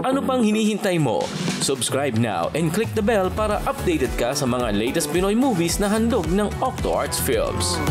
Ano pang hinihintay mo? Subscribe now and click the bell para updated ka sa mga latest Pinoy movies na handog ng Octo Arts Films.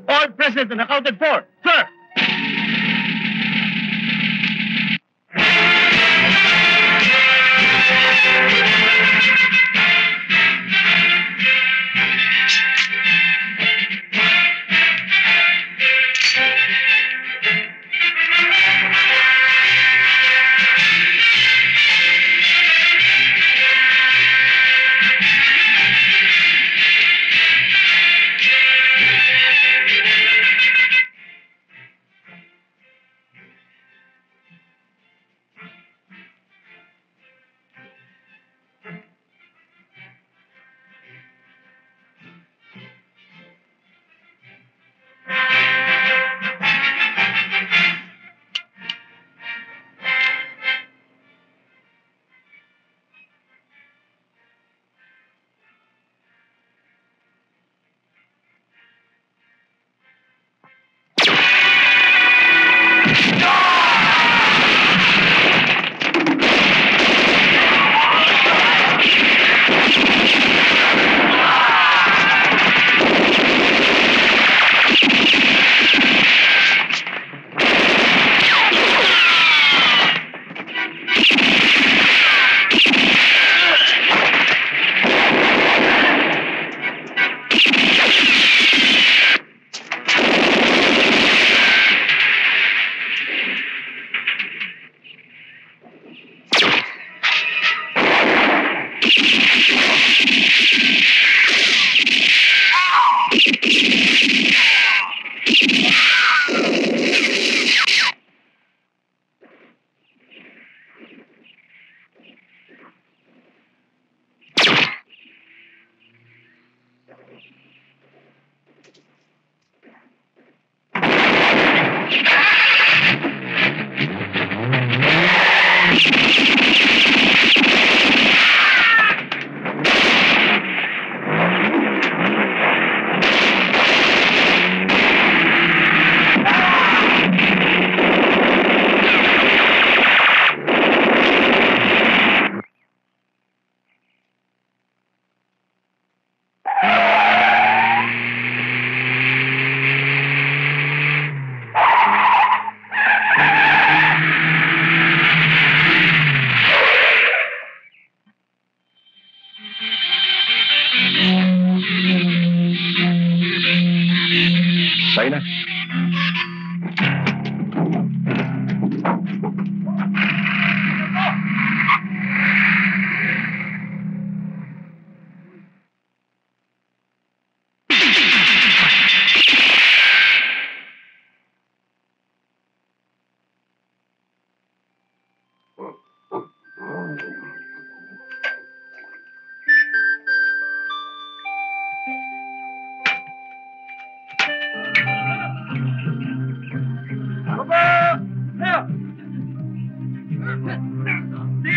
All present and accounted for, sir!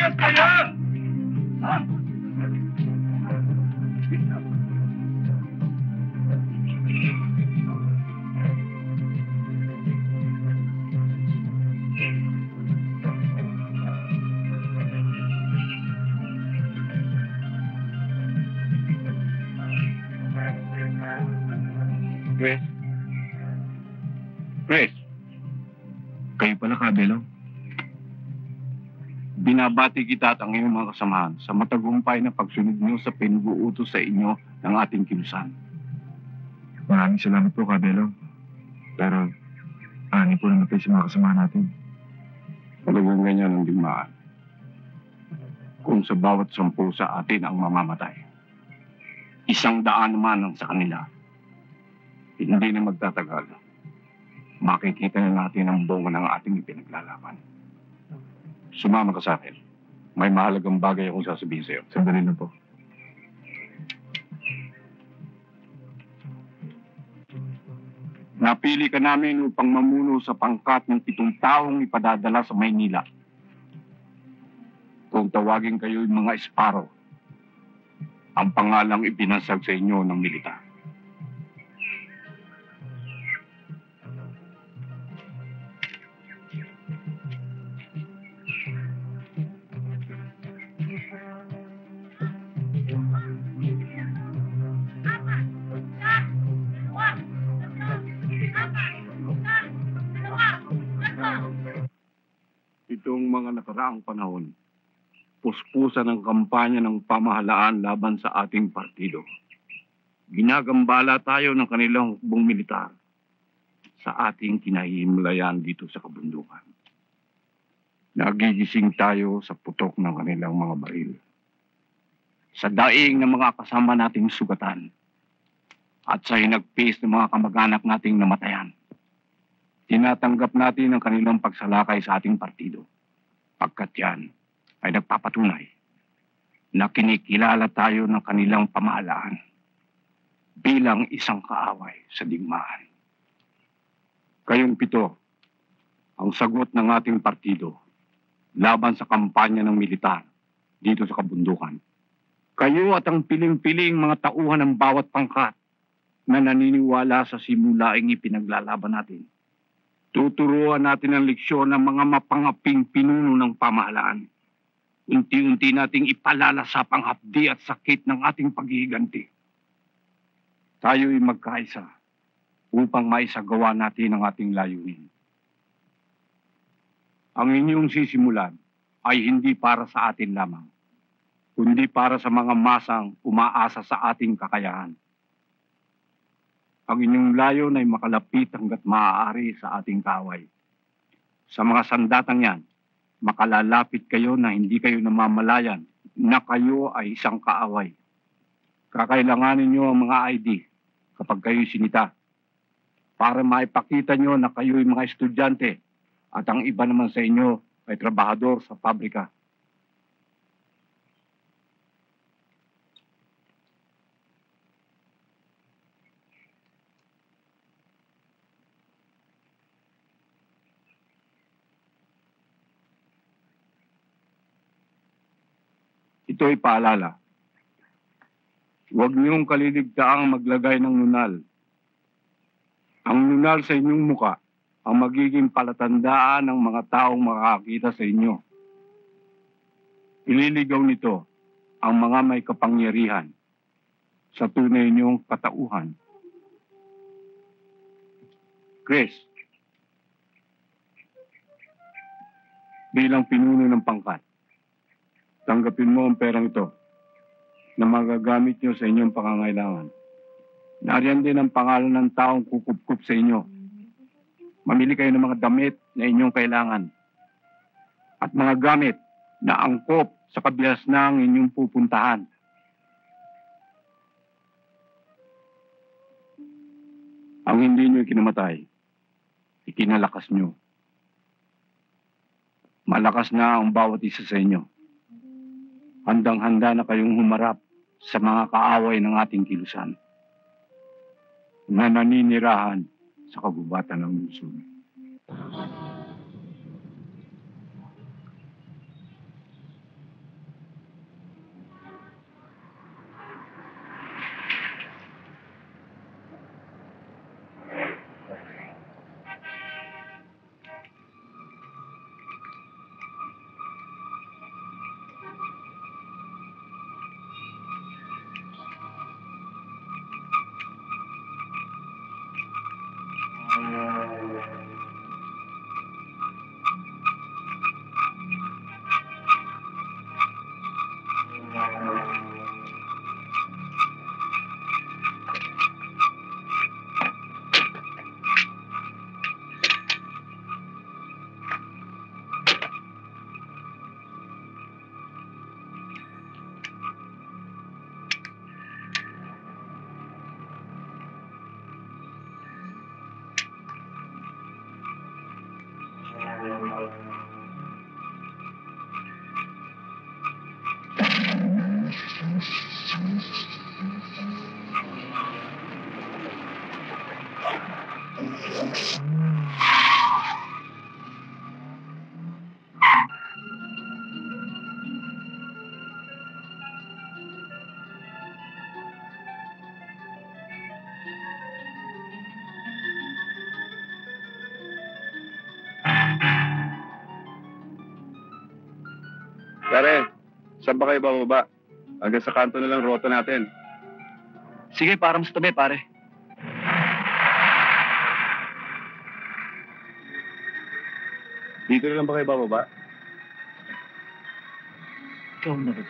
Lumayas kayo! Chris? Chris? Kayo pala, Kabelo. Binabati kita at ang iyong mga kasamahan sa matagumpay na pagsunod niyo sa pinag-uutos sa inyo ng ating kilusan. Maraming salamat po, Kabelo. Pero, ani po namatay sa mga kasama natin. Talagang ganyan ang digmaan. Kung sa bawat 10 sa atin ang mamamatay, 100 naman ang sa kanila. Hindi na magtatagal. Makikita na natin ang bunga ng ating ipinaglalaban. Sumama ka sa akin. May mahalagang bagay akong sasabihin sa'yo. Sandali lang po. Napili ka namin upang mamuno sa pangkat ng 7 taong ipadadala sa Maynila. Kung tawagin kayo yung mga Esparo, ang pangalang ibinansag sa inyo ng militar. Itong mga nakaraang panahon, puspusan ng kampanya ng pamahalaan laban sa ating partido. Ginagambala tayo ng kanilang hukbong militar sa ating kinahihimlayan dito sa kabundukan. Nagigising tayo sa putok ng kanilang mga baril. Sa daing ng mga kasama nating sugatan at sa hinagpis ng mga kamag-anak nating namatayan. Tinatanggap natin ang kanilang pagsalakay sa ating partido. Pagkat yan ay nagpapatunay na kinikilala tayo ng kanilang pamahalaan bilang isang kaaway sa digmaan. Kayong 7, ang sagot ng ating partido laban sa kampanya ng militar dito sa kabundukan. Kayo at ang piling-piling mga tauhan ng bawat pangkat na naniniwala sa simulaing ipinaglalaban natin. Tuturuan natin ang leksyon ng mga mapangaping pinuno ng pamahalaan. Unti-unti nating ipalalasap ang hapdi at sakit ng ating paghihiganti. Tayo'y magkaisa upang maisagawa natin ang ating layunin. Ang inyong sisimulan ay hindi para sa atin lamang, kundi para sa mga masang umaasa sa ating kakayahan. Ang inyong layon ay makalapit hanggat maaari sa ating kaaway. Sa mga sandatang yan, makalalapit kayo na hindi kayo namamalayan na kayo ay isang kaaway. Kakailanganin nyo ang mga ID kapag kayo sinita para maipakita nyo na kayo ay mga estudyante at ang iba naman sa inyo ay trabahador sa pabrika. Ito'y paalala. Huwag niyong kaliligtaang maglagay ng nunal. Ang nunal sa inyong muka ang magiging palatandaan ng mga taong makakakita sa inyo. Ililigaw nito ang mga may kapangyarihan sa tunay niyong katauhan. Chris, bilang pinuno ng pangkat, tanggapin mo ang perang ito na magagamit nyo sa inyong pangangailangan. Nariyan din ang pangalan ng taong kukup-kup sa inyo. Mamili kayo ng mga damit na inyong kailangan at mga gamit na angkop sa kabilas ng inyong pupuntahan. Ang hindi nyo ikinamatay, ikinalakas nyo. Malakas na ang bawat isa sa inyo. Handang-handa na kayong humarap sa mga kaaway ng ating kilusan na naninirahan sa kagubatan ng lungsod. Pare, saan ba kayo bababa? Hanggang sa kanto na lang rota natin. Sige, para mas tabi, pare. Dito na lang ba kayo bababa? Ikaw na ba?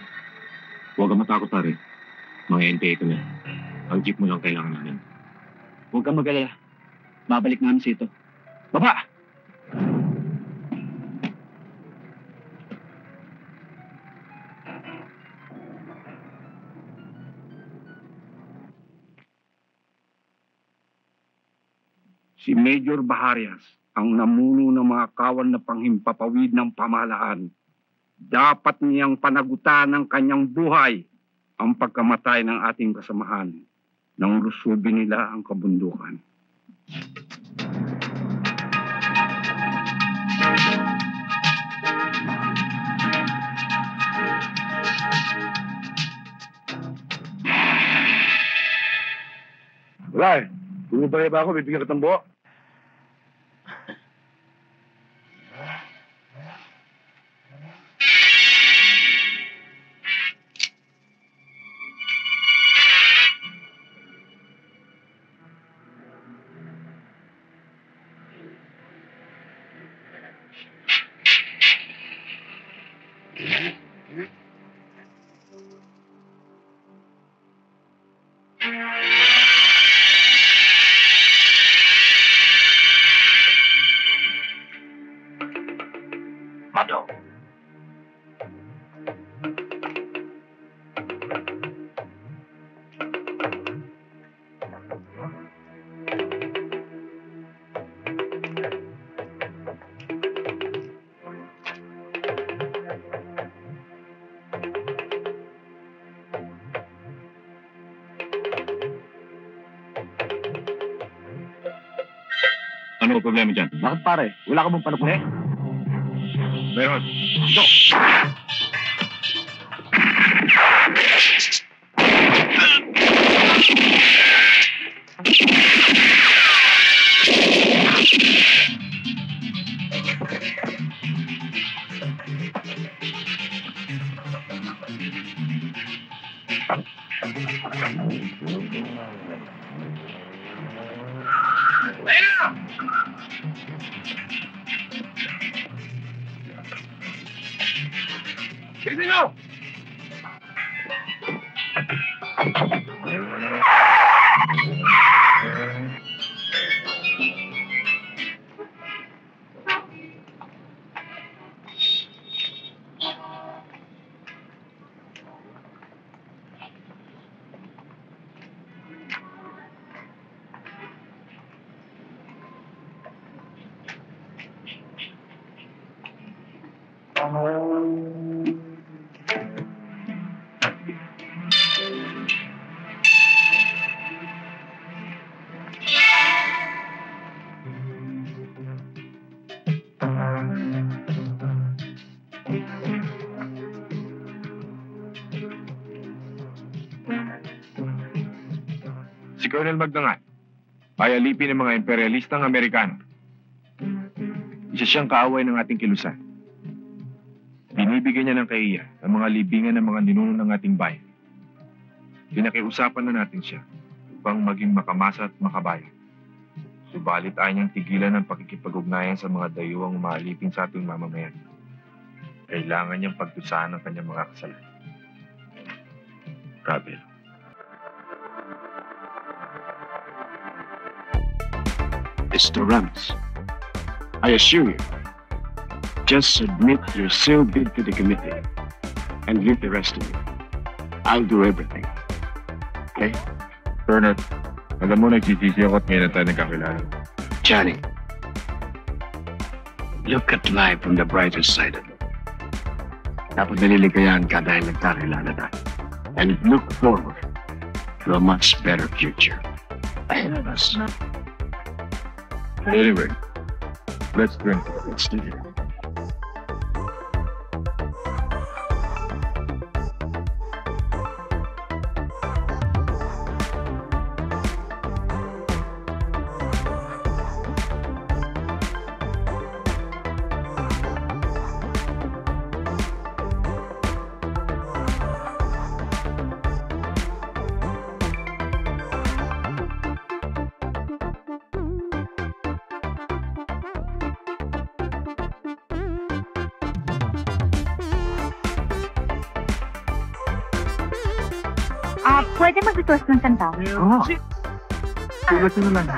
Huwag kang matakot, pare. Mga NPA ko na. Ang jeep mo lang kailangan namin. Huwag kang mag-alala. Babalik namin sa ito. Baba! Si Major Baharias, ang namuno ng mga kawan na panghimpapawid ng pamahalaan. Dapat niyang panagutan ng kanyang buhay ang pagkamatay ng ating kasamahan nang lusubin nila ang kabundukan. Wala eh. Bumabaya ba ako? Bibigyan ka ng buo. Mado! Ano ang problema dyan? Bakit, pare? Wala ka bang panukuli? Meron. Sige nyo! Si Colonel Magdangan ay alipin ng mga imperialistang Amerikano. Isa siyang kaaway ng ating kilusan. Binibigyan niya ng kahiya ang mga libingan ng mga ninuno ng ating bayan. Pinakiusapan na natin siya upang maging makamasa at makabayan. Subalit ayaw niyang tigilan ang pakikipag-ugnayan sa mga dayuhang umaalipin sa ating mamamayan. Kailangan niyang pagdusahan ang kanyang mga kasalanan. Rabel. Mr. Ramos, I assure you, just submit your sale bid to the committee and leave the rest to me. I'll do everything. Okay? Colonel, alam mo nagsisisi ako at ngayon na tayo nagkakilala. Johnny, look at life from the brighter side of it. Dapat naliligayahan ka dahil nagkakilala na. And look forward to a much better future ahead of us. Anyway, let's drink. Let's do it. Pwede mag-request ng kanta? Oo. Sulat nyo naman.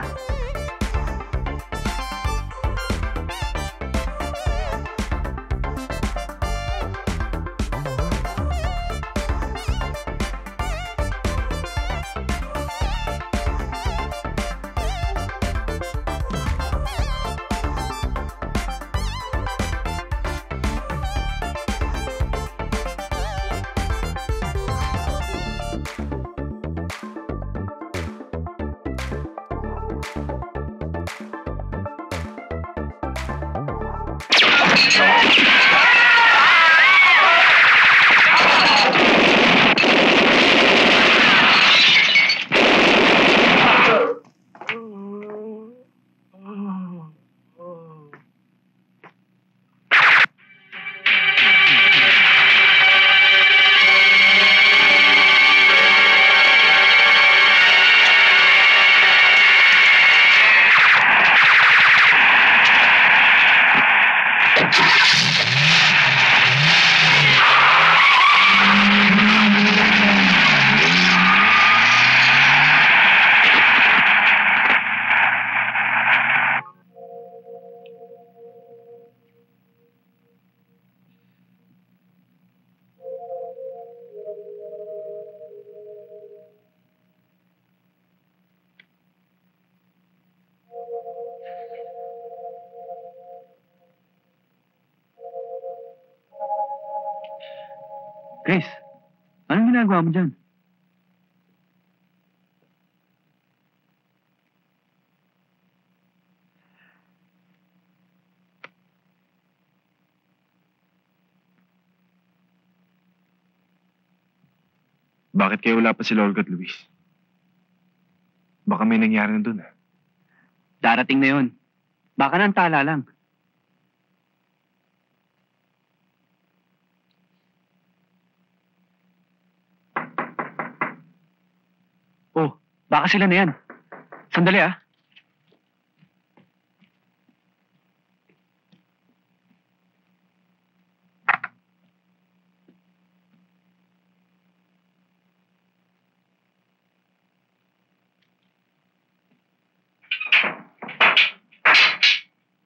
Chris, anong ginagawa mo dyan? Bakit kayo wala pa si Olga at Luis? Baka may nangyari na dun, ah. Darating na yun. Baka nang tala lang. Oh, baka sila na yan. Sandali, ah.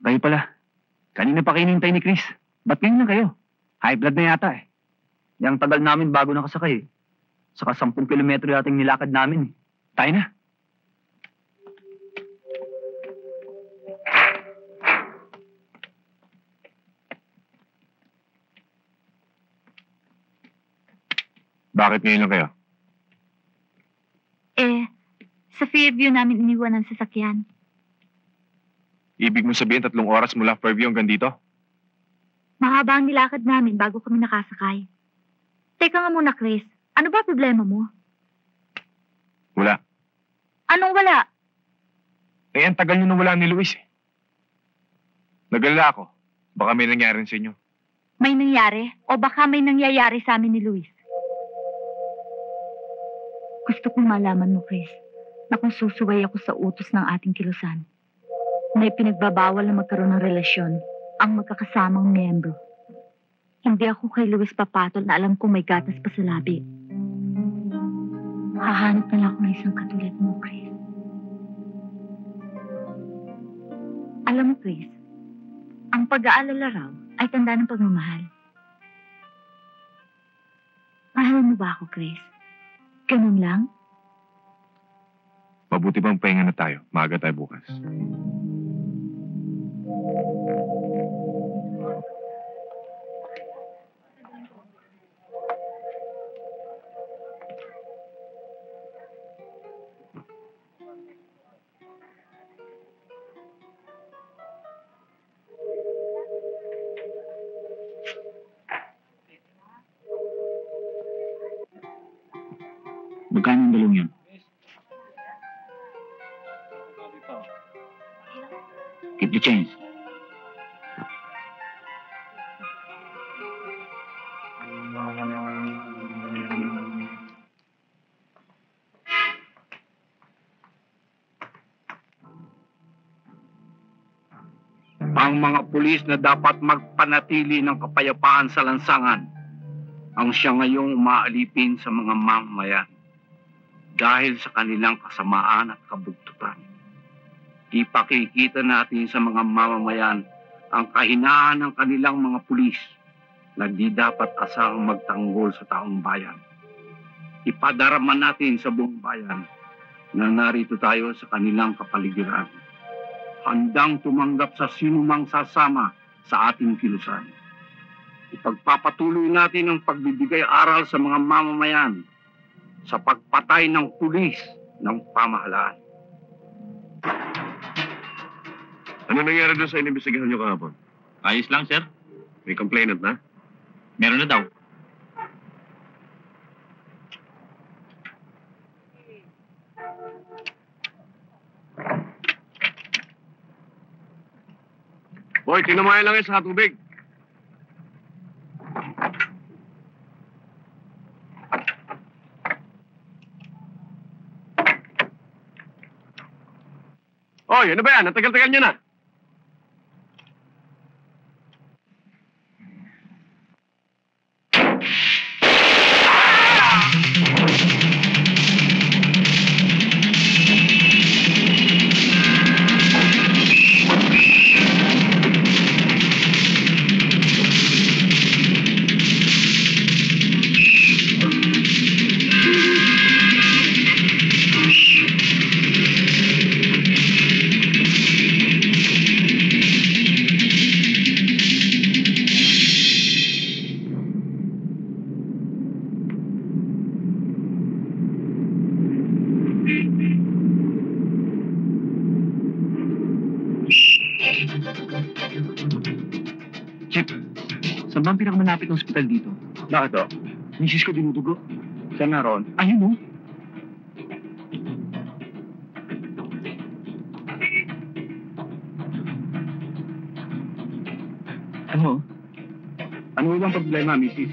Kayo pala. Kanina pa kayo hinihintay ni Chris. Ba't ngayon lang kayo? High blood na yata eh. Yang tagal namin bago nakasakay eh. Saka 10 kilometro yating nilakad namin eh. Tayo na. Bakit ngayon lang kayo? Sa Fairview namin iniwan ang sasakyan. Ibig mo sabihin 3 oras mula Fairview hanggang dito? Mahaba ang nilakad namin bago kami nakasakay. Teka nga muna, Chris. Ano ba problema mo? Wala. Anong wala? Eh, ang tagal nyo nang wala ni Luis eh. Nagalala ako. Baka may nangyari sa inyo. May nangyari? O baka may nangyayari sa amin ni Luis? Gusto kong malaman mo, Chris, na kung susuway ako sa utos ng ating kilusan, may pinagbabawal na magkaroon ng relasyon ang magkakasamang miyembro. Hindi ako kay Luis papatol na alam kong may gatas pa sa labi. Hahanap na lang ako ng isang katulad mo, Chris. Alam mo, Chris, ang pag-aalala raw ay tanda ng pagmamahal. Mahal mo ba ako, Chris? Ganun lang? Mabuti bang pahinga na tayo. Maaga tayo bukas. Magkano ang dalawang yun? Keep the change. Ang mga pulis na dapat magpanatili ng kapayapaan sa lansangan ang siya ngayong umaalipin sa mga mamamayan. dahil sa kanilang kasamaan at kabugtutan. Ipakikita natin sa mga mamamayan ang kahinaan ng kanilang mga pulis na di dapat asang magtanggol sa taong bayan. Ipadarama natin sa buong bayan na narito tayo sa kanilang kapaligiran, handang tumanggap sa sinumang sasama sa ating kilusan. Ipagpapatuloy natin ang pagbibigay aral sa mga mamamayan sa pagpatay ng pulis ng pamahalaan. Ano nangyari doon sa inimbestigahan niyo kahapon? Ayos lang, sir. May complainant na? Meron na daw. Boy, tinamayan lang yan sa tubig. Oy, ano ba yan? Ang tagal-tagal niyo na. Chip, saan ba ang pinakamalapit ng ospital dito? Bakit o? Misis ko dinudugo. Saan na ron? Ayun, oh. Ano? Ano bang problema, Mrs.?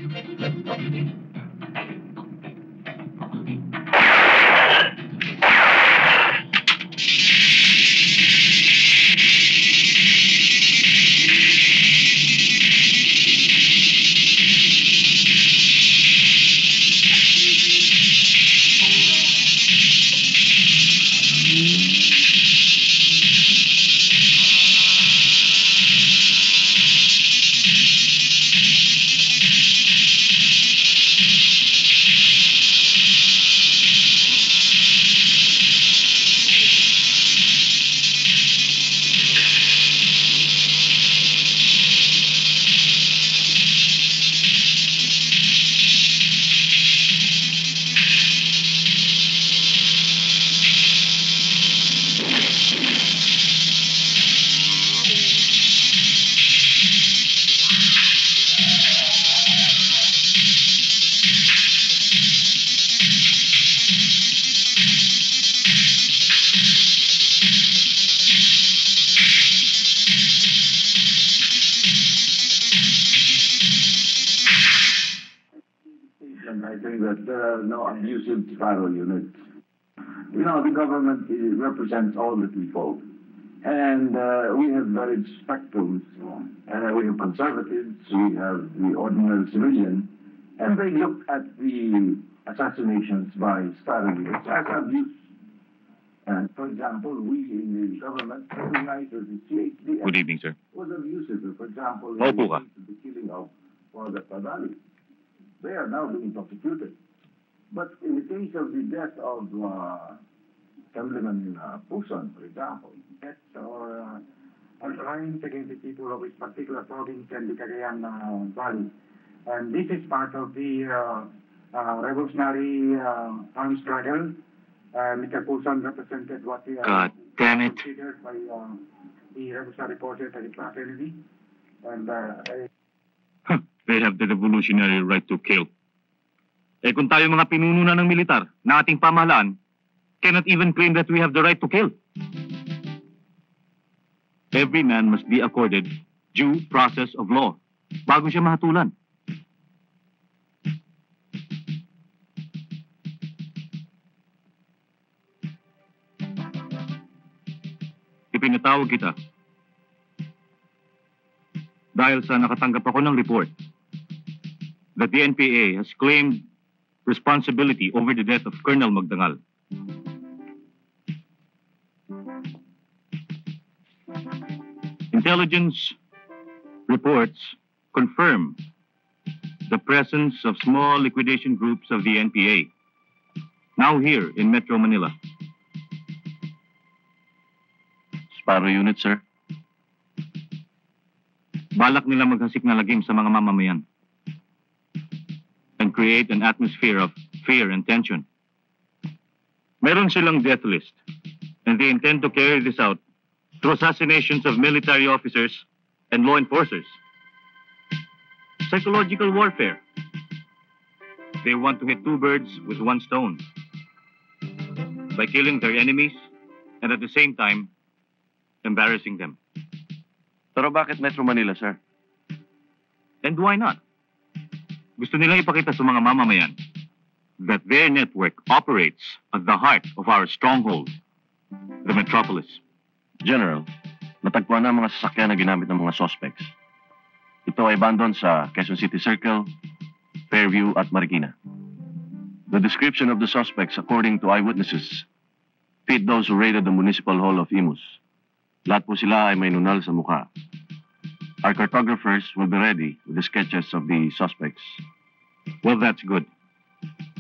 I think that there are no abusive spiral units. You know, the government represents all the people. And we have varied spectrums. We have conservatives, we have the ordinary civilian, and they look at the assassinations by spiral units as abuse. And for example, we in the government recognize that the CHDF Good evening, sir. was abusive. For example, Opo ka. the killing of Father Padali. They are now being prosecuted. But in the case of the death of Assemblyman Puson, for example, deaths or crimes against the people of this particular province and the Cagayan Valley. And this is part of the revolutionary armed struggle. Mr. Puson represented what the God damn it. considered by the revolutionary forces at the fraternity. And They have the revolutionary right to kill. Eh kung tayo mga pinuno na ng militar na ating pamahalaan, cannot even claim that we have the right to kill. Every man must be accorded due process of law bago siya mahatulan. Ipinatawag kita dahil sa nakatanggap ako ng report that the NPA has claimed responsibility over the death of Colonel Magdangal. Intelligence reports confirm the presence of small liquidation groups of the NPA, now here in Metro Manila. Sparrow unit, sir. Balak nila maghasik na lagim sa mga mamamayan and create an atmosphere of fear and tension. Meron silang death list, and they intend to carry this out through assassinations of military officers and law enforcers. Psychological warfare. They want to hit two birds with one stone by killing their enemies and at the same time embarrassing them. Pero bakit Metro Manila, sir? And why not? Gusto nila ipakita sa mga mamamayan that their network operates at the heart of our stronghold, the metropolis. General, natagpuan na ang mga sasakyan na ginamit ng mga suspects. Ito ay bandon sa Quezon City Circle, Fairview at Marikina. The description of the suspects according to eyewitnesses fit those who raided the Municipal Hall of Imus. Lahat po sila ay may nunal sa mukha. Our cartographers will be ready with the sketches of the suspects. Well, that's good.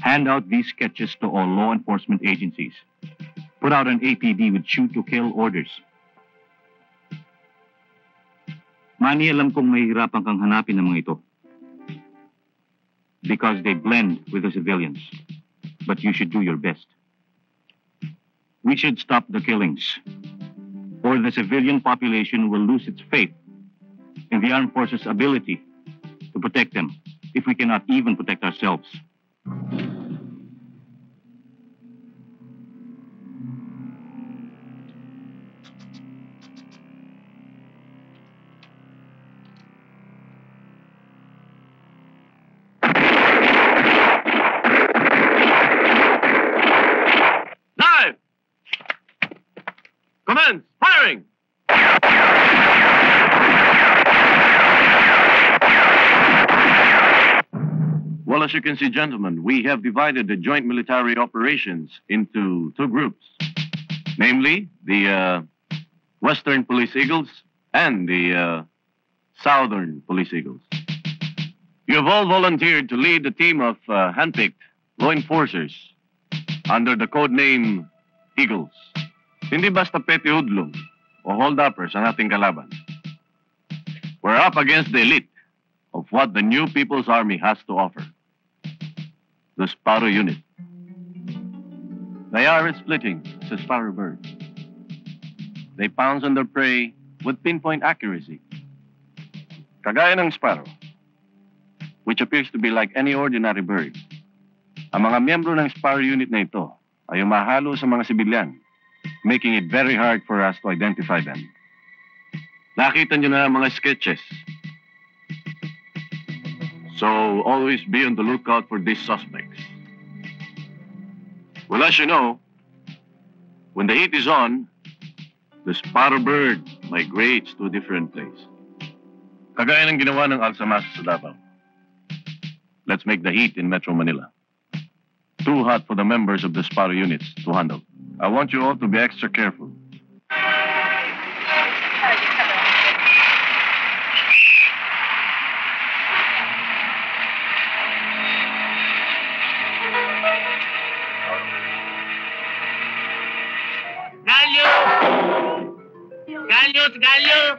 Hand out these sketches to all law enforcement agencies. Put out an APD with shoot-to-kill orders. Manny, alam kong mahihirapan kang hanapin ng mga ito. Because they blend with the civilians. But you should do your best. We should stop the killings, or the civilian population will lose its faith in the armed forces' ability to protect them if we cannot even protect ourselves. Live! Commence firing! Well, as you can see, gentlemen, we have divided the joint military operations into two groups, namely the Western Police Eagles and the Southern Police Eagles. You have all volunteered to lead the team of handpicked law enforcers under the code name Eagles. Hindi basta petty hoodlums o hold-uppers ang ating kalaban. We're up against the elite of what the new People's Army has to offer. The Sparrow Unit. They are splitting as a sparrow bird. They pounce on their prey with pinpoint accuracy. Kagaya ng sparrow, which appears to be like any ordinary bird. Ang mga miyembro ng Sparrow Unit na ito ay umahalo sa mga sibilyan, making it very hard for us to identify them. Nakita nyo na ang mga sketches. So, always be on the lookout for these suspects. Well, as you know, when the heat is on, the sparrow bird migrates to a different place. Kagaya ng ginawa ng Alsamas sa Davao. Let's make the heat in Metro Manila too hot for the members of the Sparrow units to handle. I want you all to be extra careful. Gallo!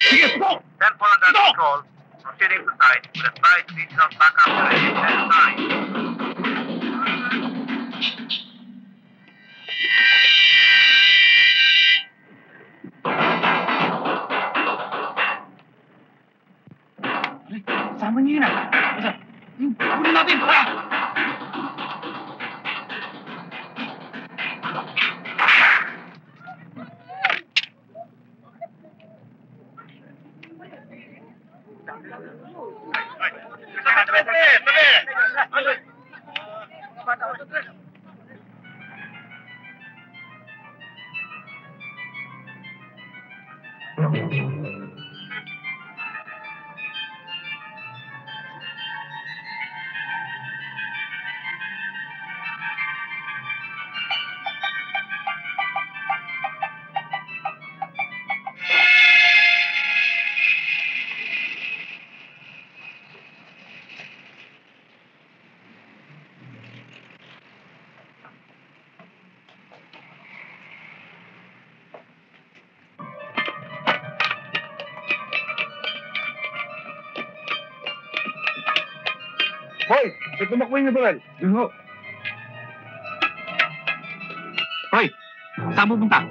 Sige, po! Proceeding to site with a side regional backup unit at time. Sama niyo yun ah. Kunin natin! Ah! Hoy! Ba't tumakbo yung nabaral? Yun ho. Hoy! Saan pupunta?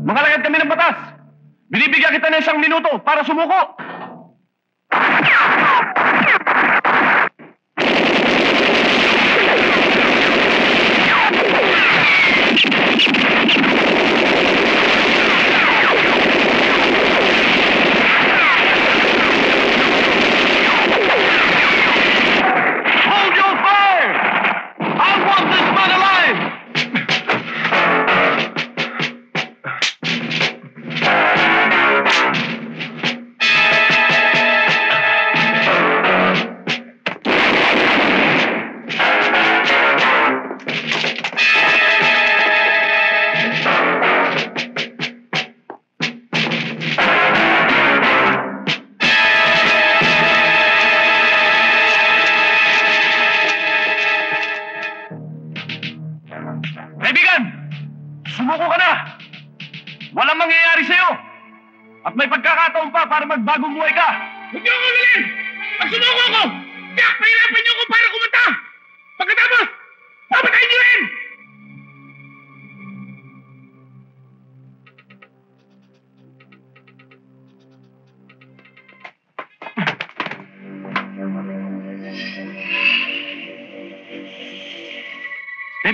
Makalagad kami ng batas! Binibigyan kita ng 1 minuto para sumuko! Hold your fire! I want this man alive! Kaibigan! Sumuko ka na! Walang mangyayari sa'yo! At may pagkakataon pa para magbagong buhay ka! Huwag niyo ako galin! Pag sumuko ako, tiyak, pahirapan niyo ako para kumanta! Pagkatapos, papatayin niyo rin!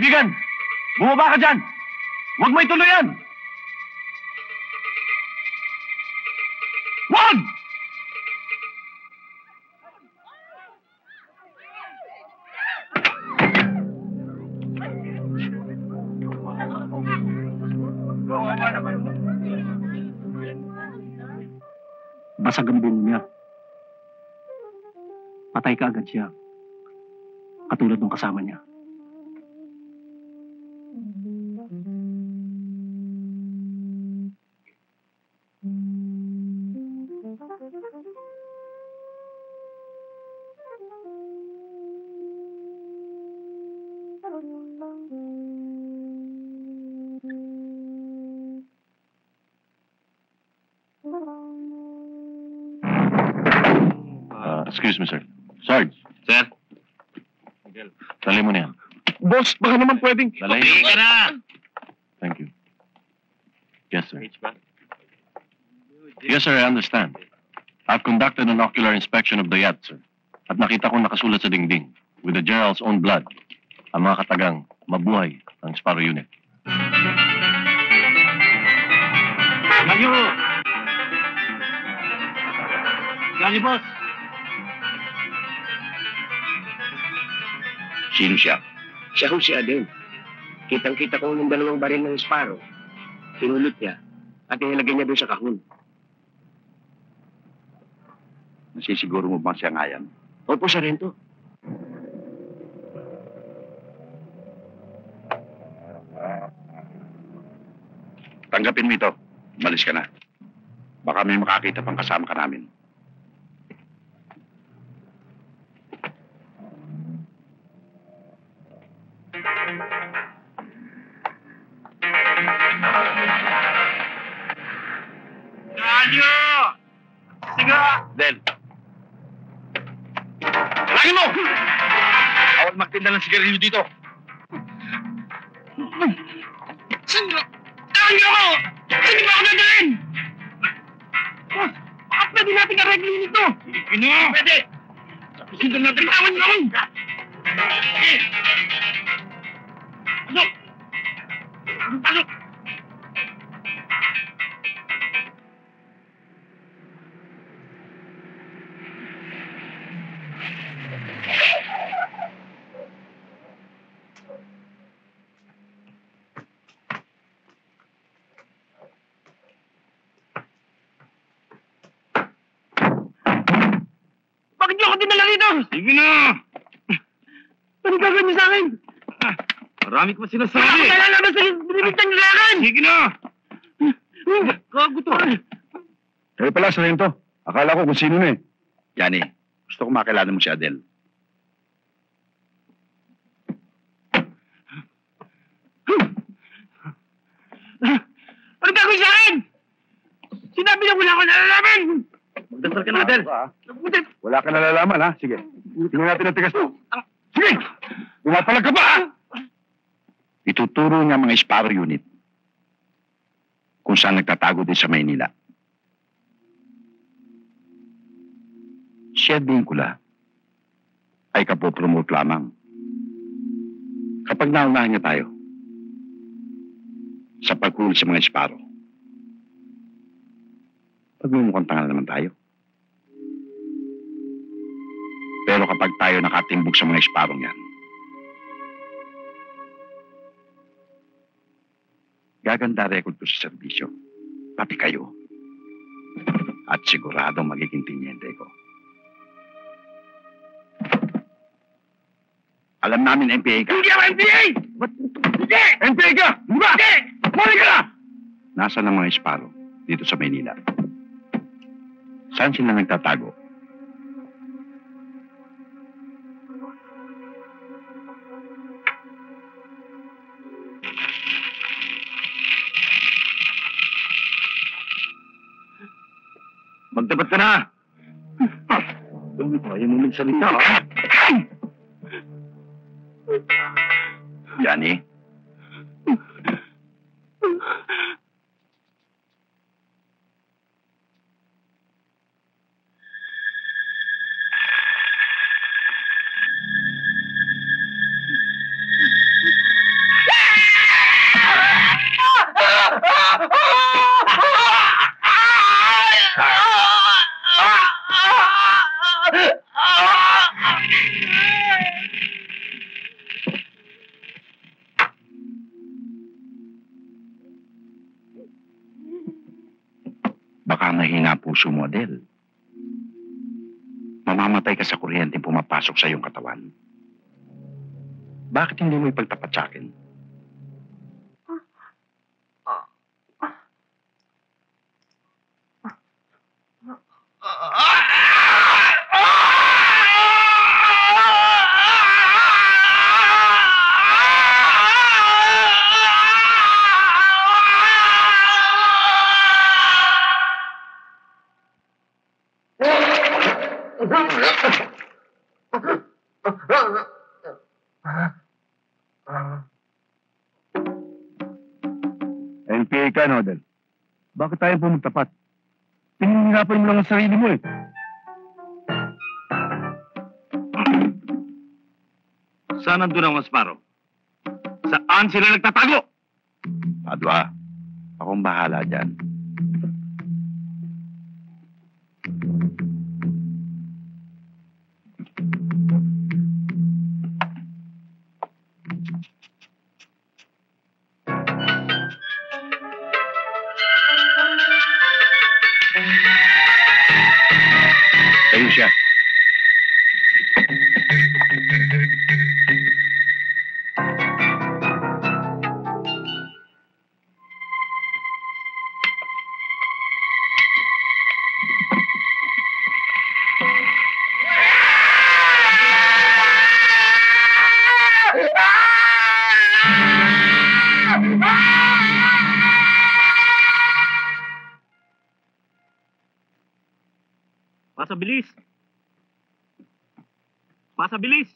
Kaibigan, bumaba ka dyan! Huwag mo ituloy yan! Huwag! Basag ang bulo niya. Patay ka agad siya. Katulad ng kasama niya. Excuse me, sir. Sarge. Sir? Dali mo na yan. Boss, baka naman pwedeng... Dali. Hindi ka na! Thank you. Yes, sir. Yes, sir, I understand. I've conducted an ocular inspection of the yacht, sir. At nakita kong nakasulat sa dingding, with the general's own blood, ang mga katagang mabuhay ng Sparrow Unit. Ganyo! Ganyo, boss! Sino siya? Siya ho si Adel. Kitang-kita ko yung dalawang baril ng Sparrow. Sinulot niya at inilagay niya doon sa kahon. Nasisiguro mo bang siya nga yan? Opo, Sarento. Tanggapin mo ito. Malis ka na. Baka may makakita pang kasama ka namin. Ganyo! Siga! Del! Lagi mo! Awal magtinda ng sigarilyo dito. Siga! Ganyo ko! Sige ba ako dadalhin? Boss, baka pwede natin areglin ito. Sige na! Pwede! Sige natin tawan naman! Pasok! Pasok! Bakit niyo ako dinala rito? Sige na! Ano gagawin niyo sa akin? Marami ko Wala sinasabi. akong nalalaman sa binibintang niyo sa akin! Sige na! Gago to. Kayo pala, Sarento. Akala ko kung sino na eh. Johnny, gusto ko makilala mo si Adel. Ano gagawin sa akin? Sinabi na wala akong nalalaman! Magdasal ka na, Adel. Wala ka nalalaman, ha? Sige. Tingnan natin ang tigas mo. Sige! Umapalag ka ba, ha? Ituturo niya mga Sparrow Unit kung saan nagtatago din sa Maynila. Siya Vincula ay kapopromote lamang. Kapag naunahan niya tayo sa paghuli sa mga Sparrow, pagmumukhang tanga naman tayo. Pero kapag tayo nakatimbog sa mga Sparrow niyan, gaganda record ko sa serbisyo. Pati kayo. At siguradong magiging tinyente ko. Alam namin NPA ka. Hindi ako NPA! Ba't? Hindi! NPA ka! Diba? Hindi! Muli ka na! Nasaan ang mga Sparrow dito sa Maynila? Saan sila nagtatago? Magtapat ka na! Ayaw mo magsalita, ha? Johnny? puso mo, Adele. Mamamatay ka sa kuryente pumapasok sa iyong katawan. Bakit hindi mo ipagtapat sa akin? NPA ka, Nodel. Bakit tayo po magtapat? Pinahihirapan mo lang ang sarili mo eh. Saan nandun ang Masparo? Saan sila nagtatago? Padua, akong bahala dyan. Ayun siya. Pasabilis! Pasabilis!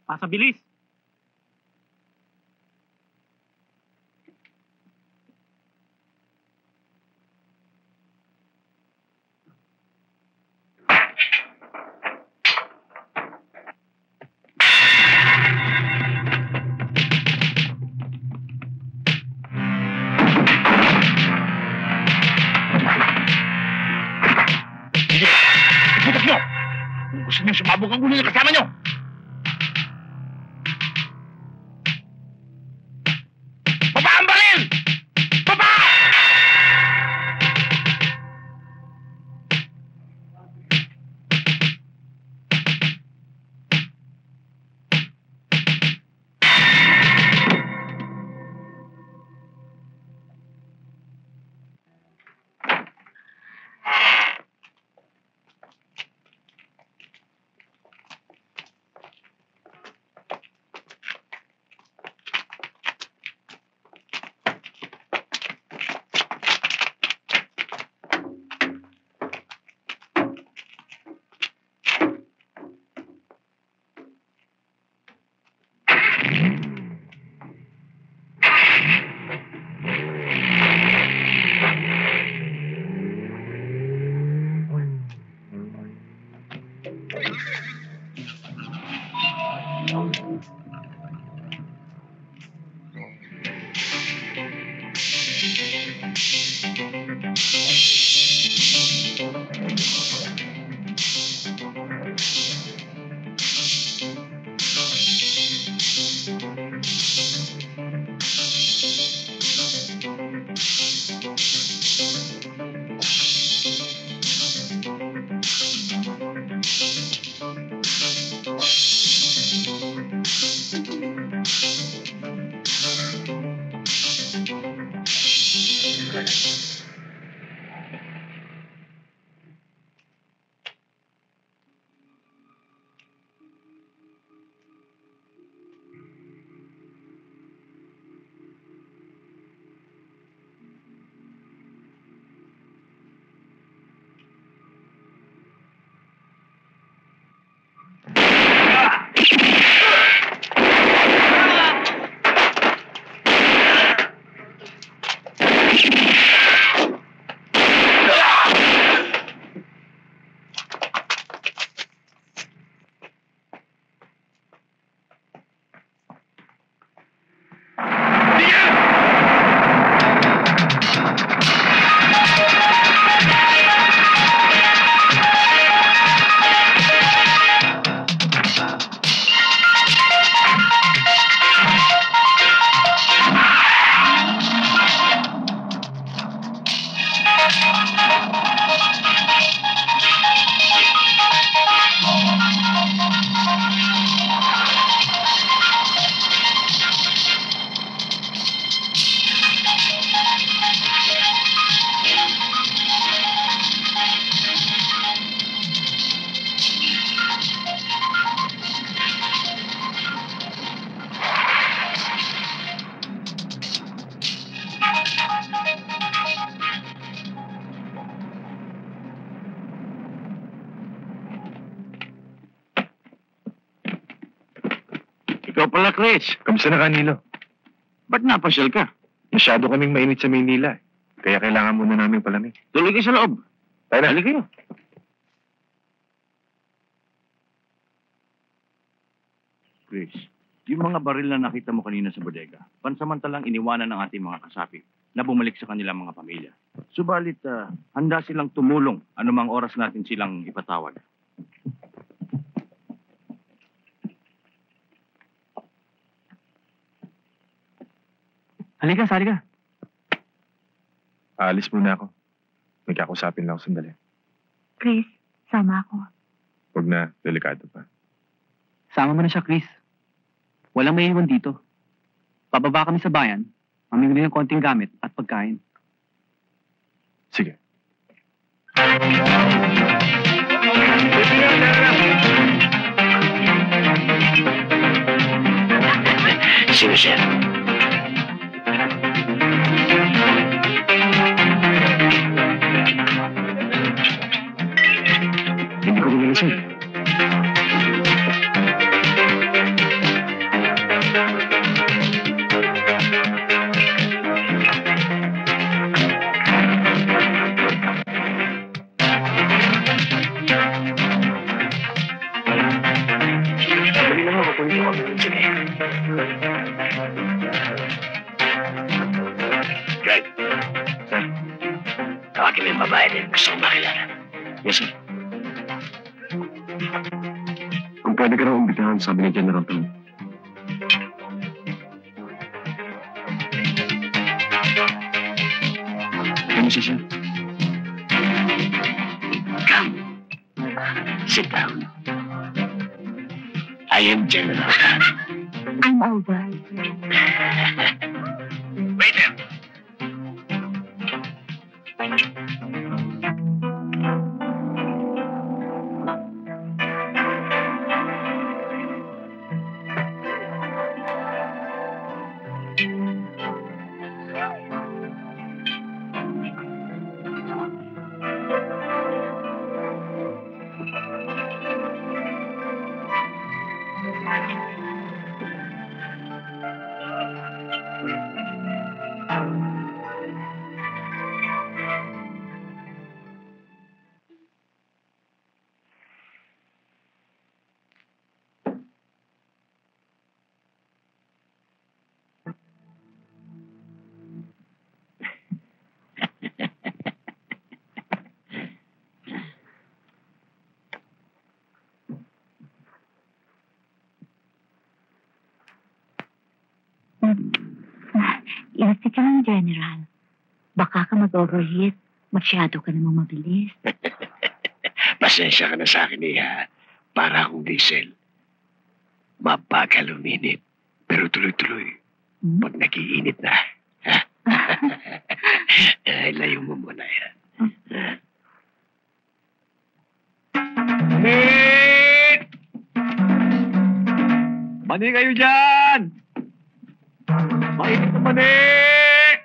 Pasabilis! Butak nyo! Kung gusto nyo sumabog ang gulo nyo kasama nyo! Baba ang baril! Baba! Ikaw pala, Chris. Kamusta na, Kanilo? Ba't napasyal ka? Masyado kaming mainit sa Maynila. Kaya kailangan muna namin palamig. Tuloy kayo sa loob. Tayo na. Halika kayo. Chris, yung mga baril na nakita mo kanina sa bodega, pansamantalang iniwanan ng ating mga kasapi na bumalik sa kanilang mga pamilya. Subalit, handa silang tumulong anumang oras natin silang ipatawag. Halika, sali ka. Aalis muna ako. May kakusapin lang ako sandali. Chris, sama ako. Huwag na, delikado pa. Sama mo na siya, Chris. Walang may iwan dito. Pababa kami sa bayan, mamimili ng konting gamit at pagkain. Sige. Sino siya? Hindi ko gumalasing. Greg. Sir. Tawagin mo yung babae din. Gusto kong makilala. Yes, sir. Kung pwede ka na umbitahan, sabi ni General Tom. Ano siya siya? Come. Sit down. I am General Khan. I'm over. Wait there. Easy ka lang, General. Baka ka mag-overheat. Masyado ka namang mabilis. Pasensya ka na sa akin, Iha. Para akong diesel. Mabagal uminit. Pero tuloy-tuloy. Pag nagiinit na. Layo mo muna yan. Manik! Manik kayo dyan! Mainit na manik!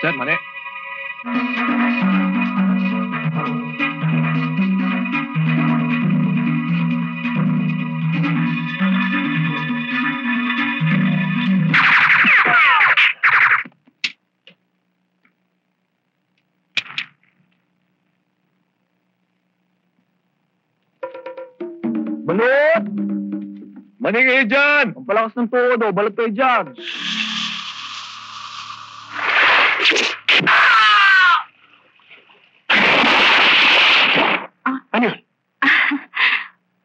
Sir, manik. Balot! Manig kayo dyan! Ang palakas ng tuwa daw, balot kayo dyan! Ano yun?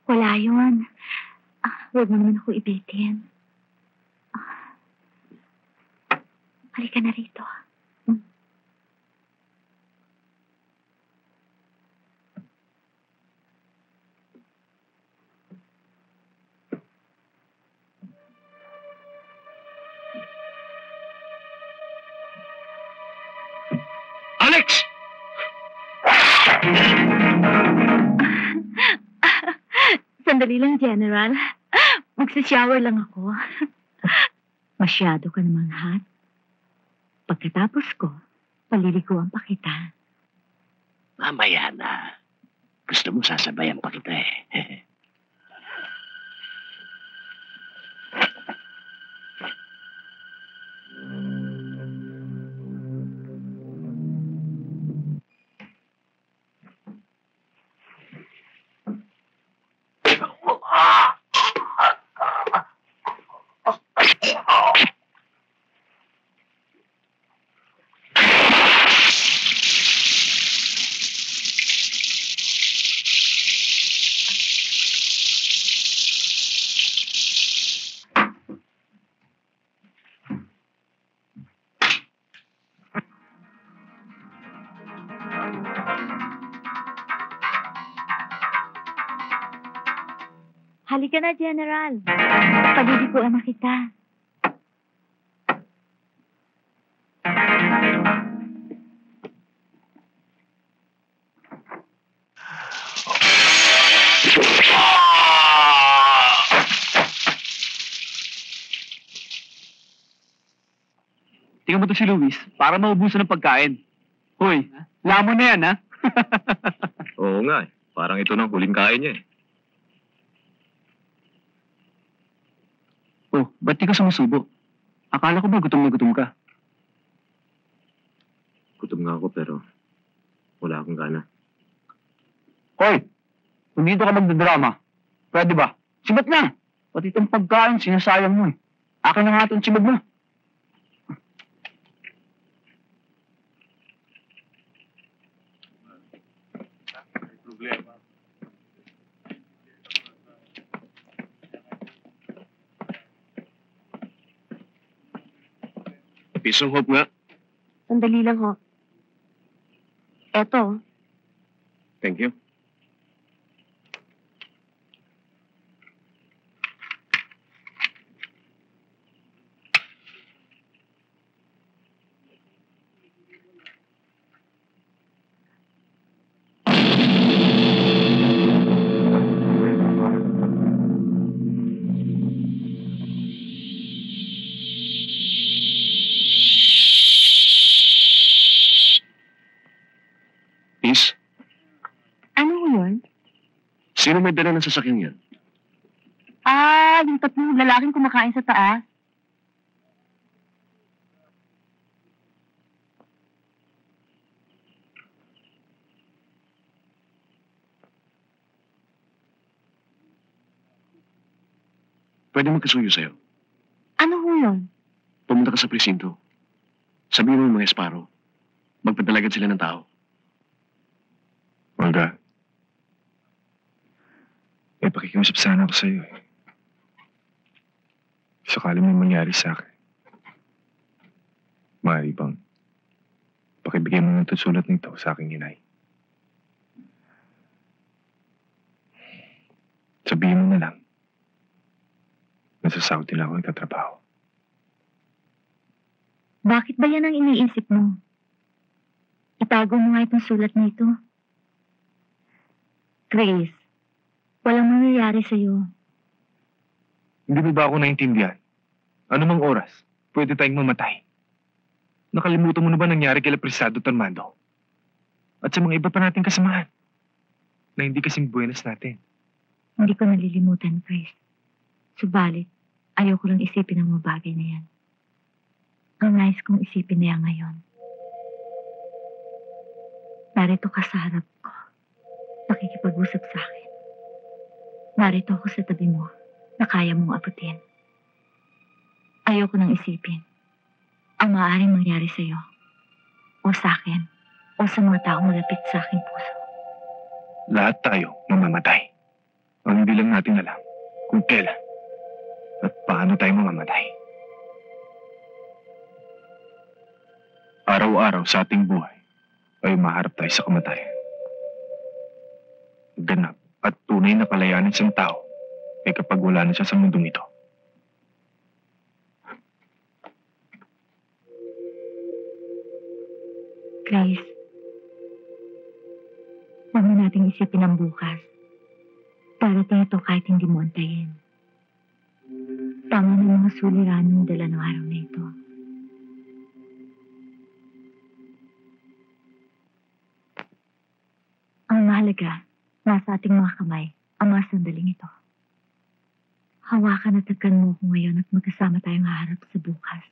Wala yun. Huwag mo naman ako ibitin. Halika na rito. Alex! Sandali lang, General. Magsishower lang ako. Masyado ka namang hot. Pagkatapos ko, paliliguan pa kita. Mamaya na. Gusto mo sasabayan pa kita eh. Halika na, General. Palilikuan na kita. Tingnan mo to si Luis, para maubusan ng pagkain. Hoy, lamon na yan, ha? Oo nga eh. Parang ito ng huling kain niya eh. Oh, ba't di ka sumusubo? Akala ko ba gutom na gutom ka? Gutom nga ako pero wala akong gana. Hoy, kung dito ka magdadrama, pwede ba? Sibat na! Pati itong pagkain, sinasayang mo eh. Akin na nga itong sibag mo. Pisong hope nga. Sandali lang ho. Eto. Thank you. Peace? Ano ho yun? Sino may dala ng sasakyan yan? Ah, yung tatlong lalaking kumakain sa taas. Pwede magkasuyo sa'yo. Ano ho yun? Pumunta ka sa presinto. Sabihin mo yung mga esparo. Magpadalagan sila ng tao. Olga. May pakikiusap sana ako sa'yo eh. Sakali may mangyari sa akin. Maaari bang pakibigay mo ng sulat nito sa aking inay? Sabihin mo na lang. Nasa Saudi lang ako nagtatrabaho. Bakit ba yan ang iniisip mo? Itago mo nga itong sulat nito. Grace, walang mangyayari sa'yo. Hindi mo ba ako naintindihan? Ano mang oras, pwede tayong mamatay. Nakalimutan mo na ba nangyari kay Presado Armando? At sa mga iba pa nating kasamahan na hindi kasing buenas natin. Hindi ko nalilimutan, Grace. Subalit, ayoko lang isipin ang mga bagay na yan. Ang nais kong isipin na yan ngayon. Narito ka sa harap ko. Nakikipag-usap sa akin. Narito ako sa tabi mo na kaya mong abutin. Ayoko nang isipin ang maaaring mangyari sa'yo o sa akin o sa mga taong malapit sa aking puso. Lahat tayo mamamatay. Ang hindi lang natin alam kung kailan at paano tayo mamamatay. Araw-araw sa ating buhay ay maharap tayo sa kamatayan. Ganap at tunay na kalayanan ng isang tao ay kapag wala na siya sa mundong ito. Grace, huwag na nating isipin ang bukas. Darating ito kahit hindi mo antayin. Tama na mga suliranin ng dala ng araw na ito. Ang mahalaga, Nasa ating mga kamay ang mga sandaling ito. Hawakan at tagkan mo ko ngayon at magkasama tayong haharap sa bukas.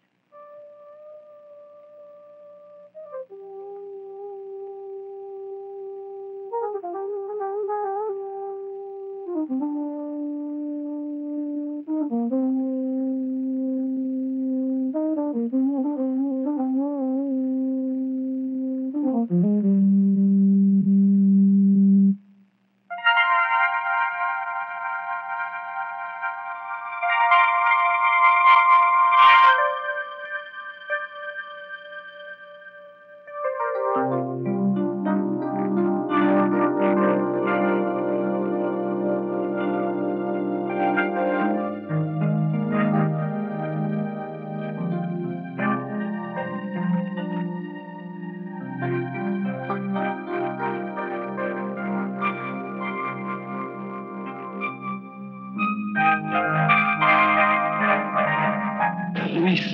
Luis,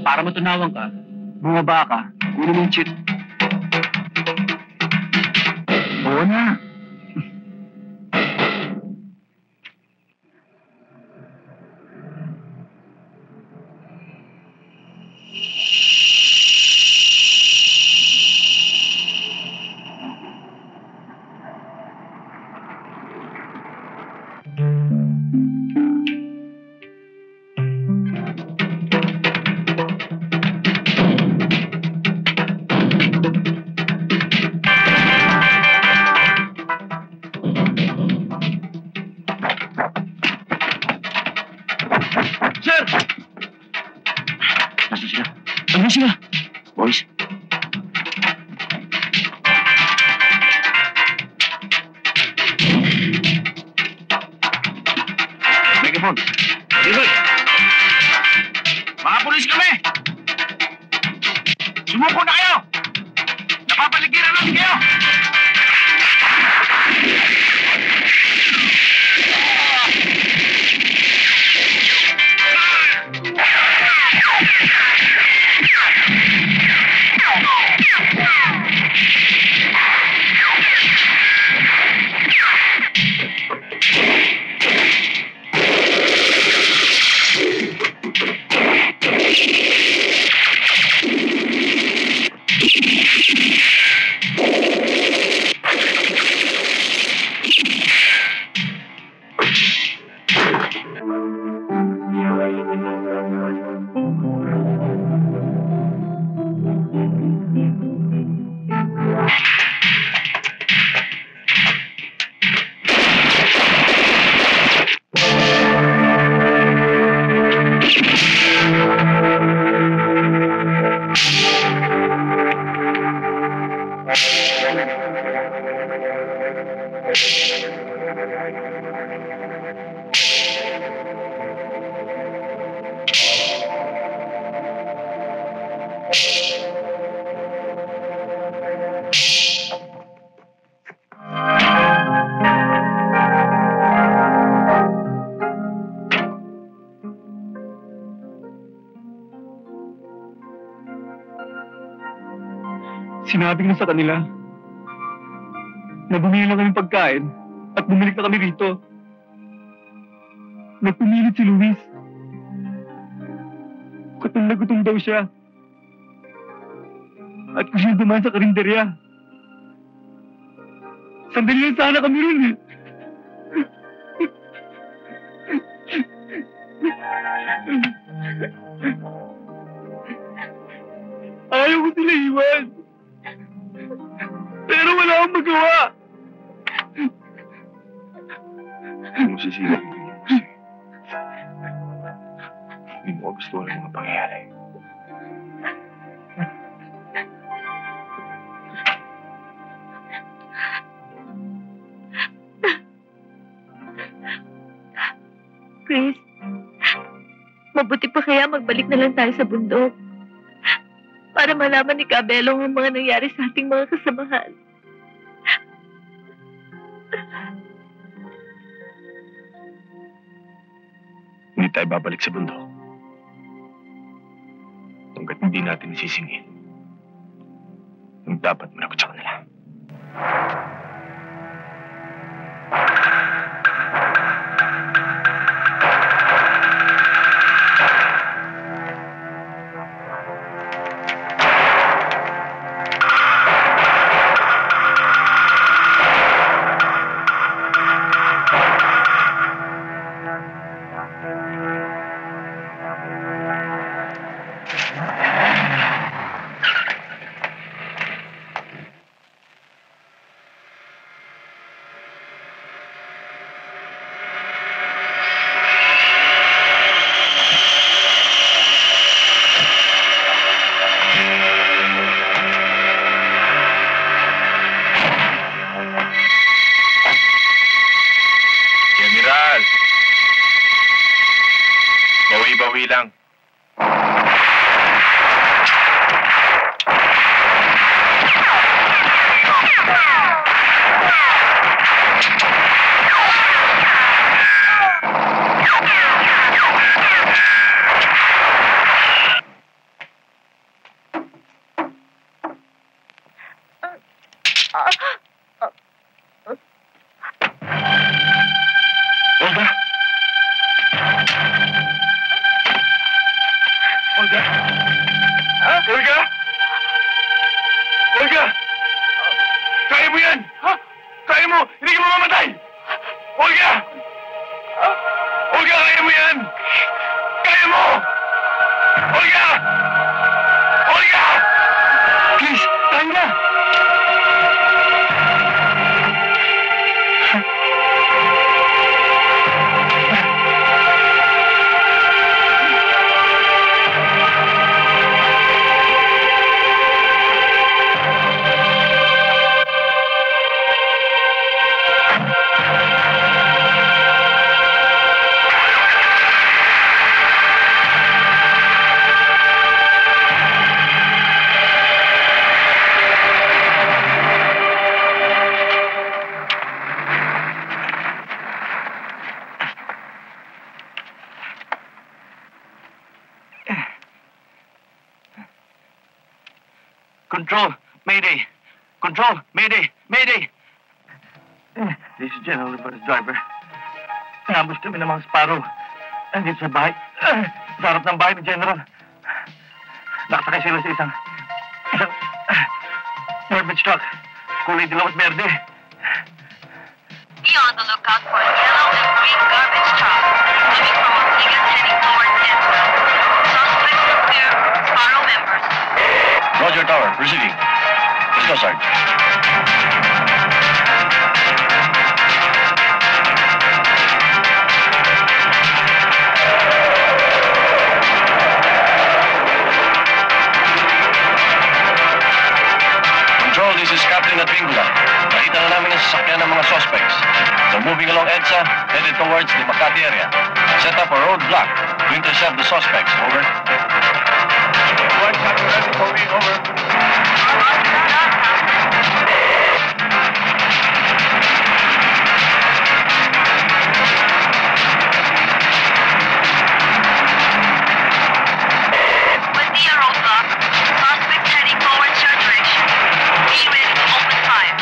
para matunawan ka, bumaba ka, kunin mo yung cheat. Oo na. Sir! Nasaan sila? Ano sila? Boys. Megaphone! Eagle! Mga pulis kami! Sumuko na kayo! Napapaligiran natin kayo! Sinabi ko na sa kanila na bumili na kami pagkain at bumalik na kami rito. Nagpumilit si Luis. Gutom na gutom daw siya. At gusto niya dumaan sa karinderya. Sandali lang sana kami rin eh. Ayaw ko sila iwan. Pero wala akong magawa. Hindi mo sisigaw. Hindi mo gusto ng mga pangyayari. Chris, mabuti pa kaya magbalik na lang tayo sa bundok para malaman ni Cabello ang mga nangyari sa ating mga kasamahan. Hindi tayo babalik sa bundok. Hanggat hindi natin isisingin ang dapat managot sa kanila. lang. Olga? Olga? Olga? Olga! Kaya mo yan! Kaya mo! Hindi ka mamamatay! Olga! Olga, kaya mo yan! Kaya mo! Olga! Olga! Please, tayo na! Control, Mayday! Control, Mayday! Mayday! This is General Rivera's driver. Nangambos kami ng mga Sparrow. Nandito sa bahay. Sa harap ng bahay ni General. Nakasakay sila sa isang garbage truck. Kulay dilaw at berde. Be on the lookout for a yellow and green garbage truck coming from Ortigas heading towards Edna. Suspects appear Sparrow members. Roger Tower, proceeding. Let's go, Sarge. Control, this is Captain Advingula. Nakita na namin ang sasakyan ng mga suspects. They're moving along EDSA, headed towards the Makati area. Set up a roadblock to intercept the suspects. Over. One shot ready for me, over. With the roadblock, suspects heading towards your direction. Be ready to open fire.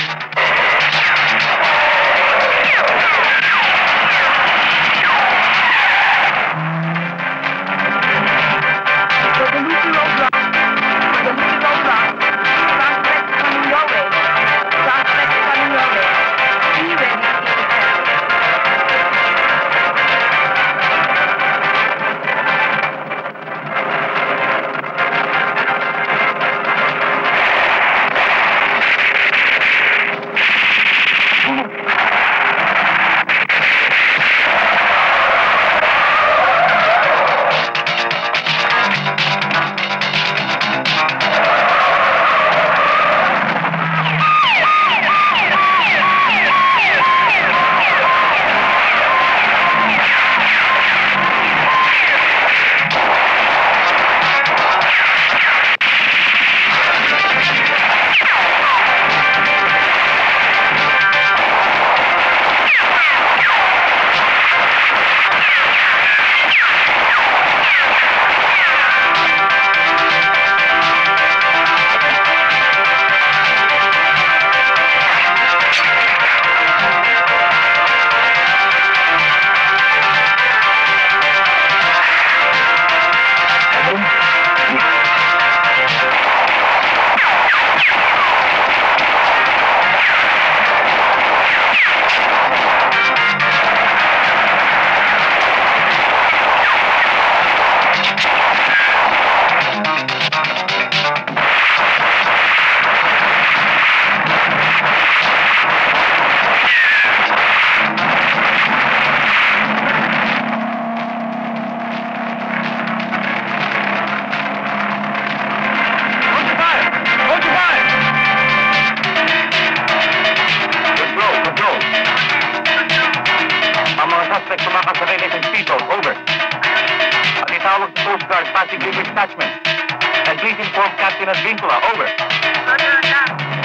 suspect tumakas sa kailan ng speedboat. Over. At itawag sa Coast Guard Pasig River Detachment. And please inform Captain Advincula. Over. Roger that.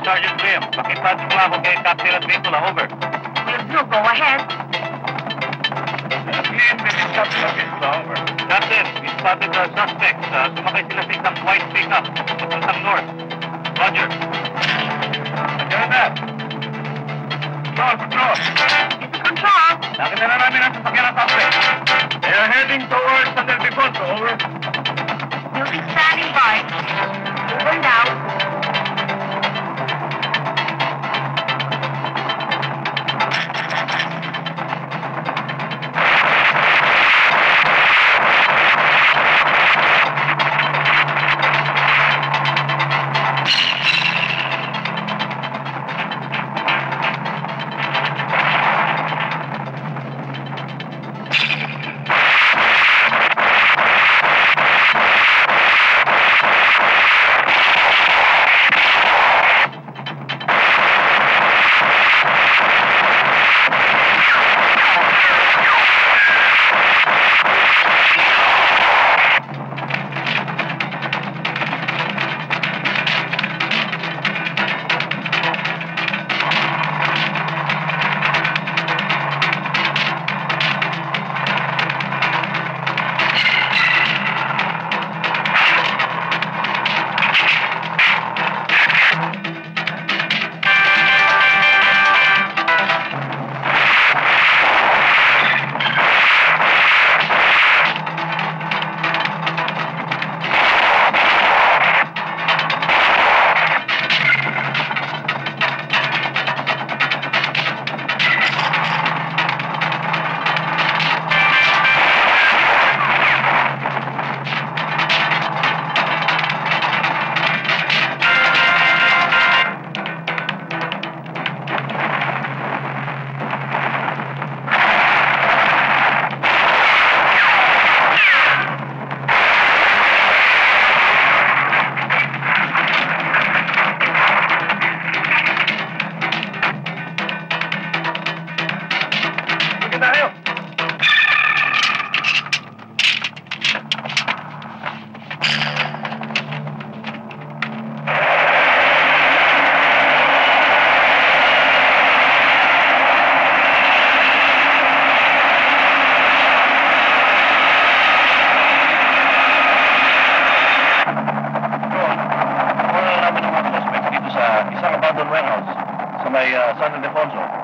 Sergeant Graham. Pakipasok lang ako kay Captain Advincula. Over. Will do. Go ahead. Over. Captain, we spotted the suspects. Sumakay sila sa isang white pickup. Papuntang north. Roger. Roger that. Control. Control. Nakita na namin ang sasakyan ng suspect. They are heading towards San Ildefonso. Over. You'll be standing by. Over now.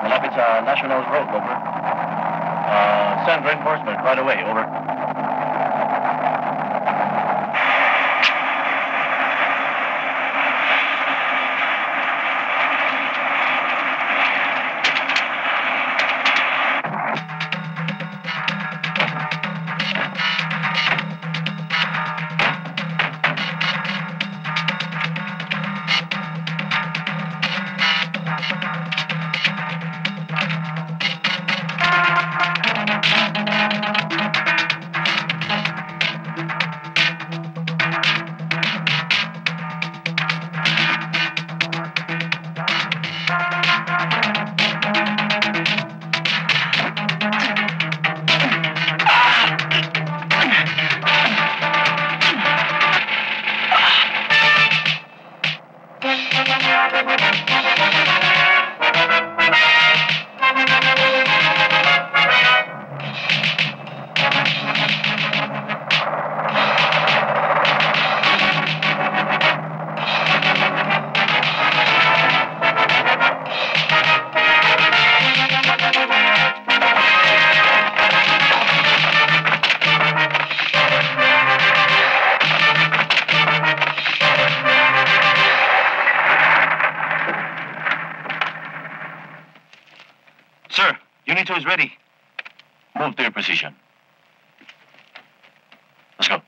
malapit sa National Road, over. Send reinforcement right away, over. Sir, Unit 2 is ready. Move to your position. Let's go.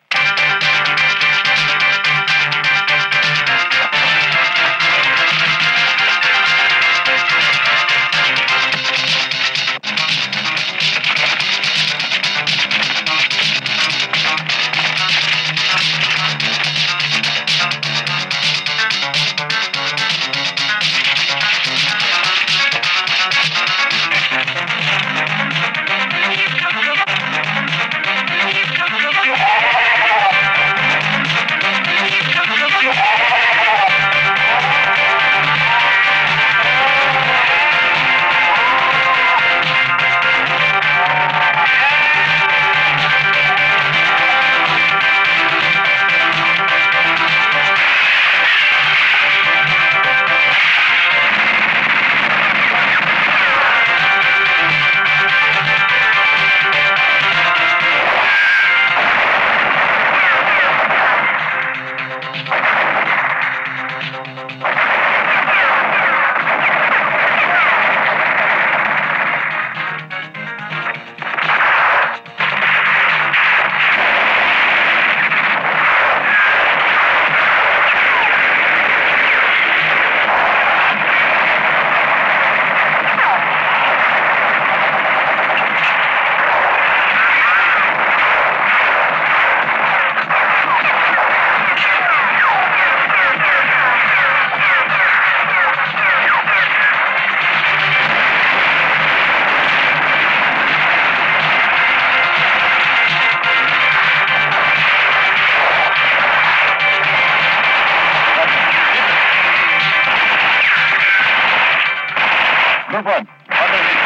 Group 1, order lead.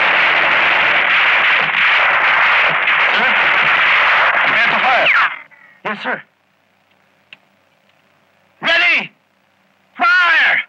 Sir? Prepare to fire. Yes, sir. Ready! Fire!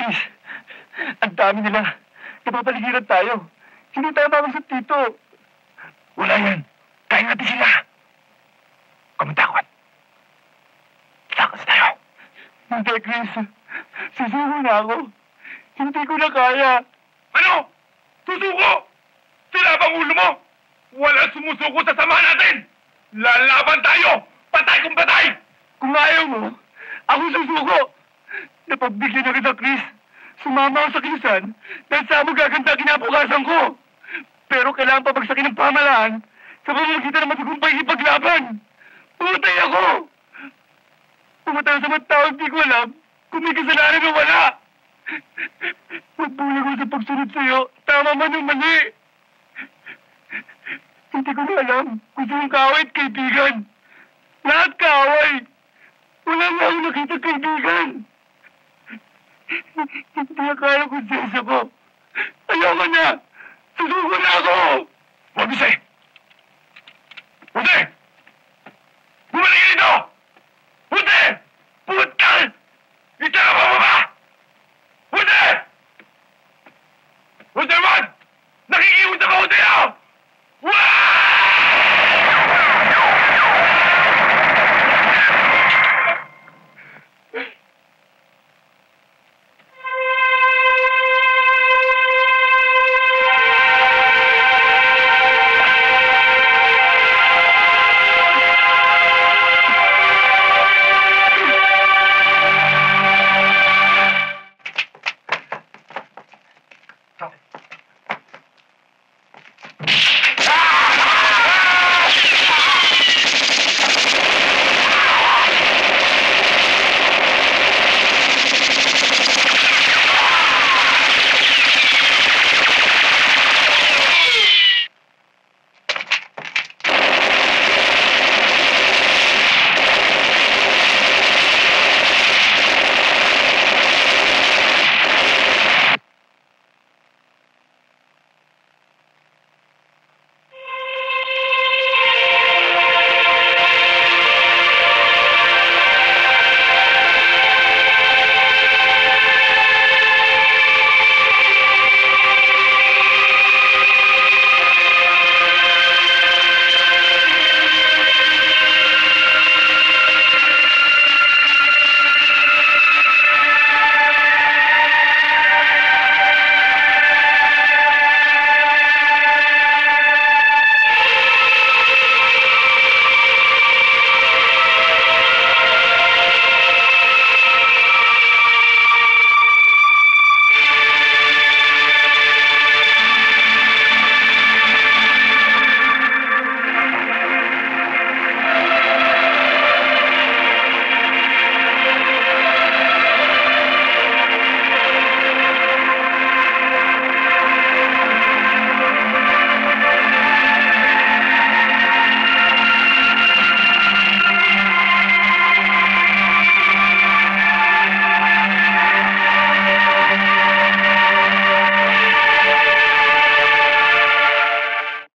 Chris. Ang dami nila. Napapaligiran tayo. Hindi tayo mamagsat dito. Wala yan. Kaya natin sila. Kumatakot. Takas tayo. Hindi, Chris. Susuko na ako. Hindi ko na kaya. Ano? Susuko? Sila bang ulo mo? Wala sumusuko sa sama natin! Lalaban tayo! Patay kung patay! Kung ayaw mo, ako susuko. Napagbigyan na kita, Chris. Sumama ako sa kilusan dahil sa mo gaganda kinabukasan ko. Pero kailangan pabagsakin ng pamalaan sa pamamagitan ng matagumpay ipaglaban. Pumatay ako! Pumatay sa mga tao, hindi ko alam kung may kasalanan o wala. Magbulag ko sa pagsunod sa'yo, tama man o mali. Hindi ko na alam kung saan kaaway at kaibigan. Lahat kaaway. Wala nga akong nakita kaibigan. Hindi akala kung sesa ko. Ayoko na! Susuko na ako! Huwag isa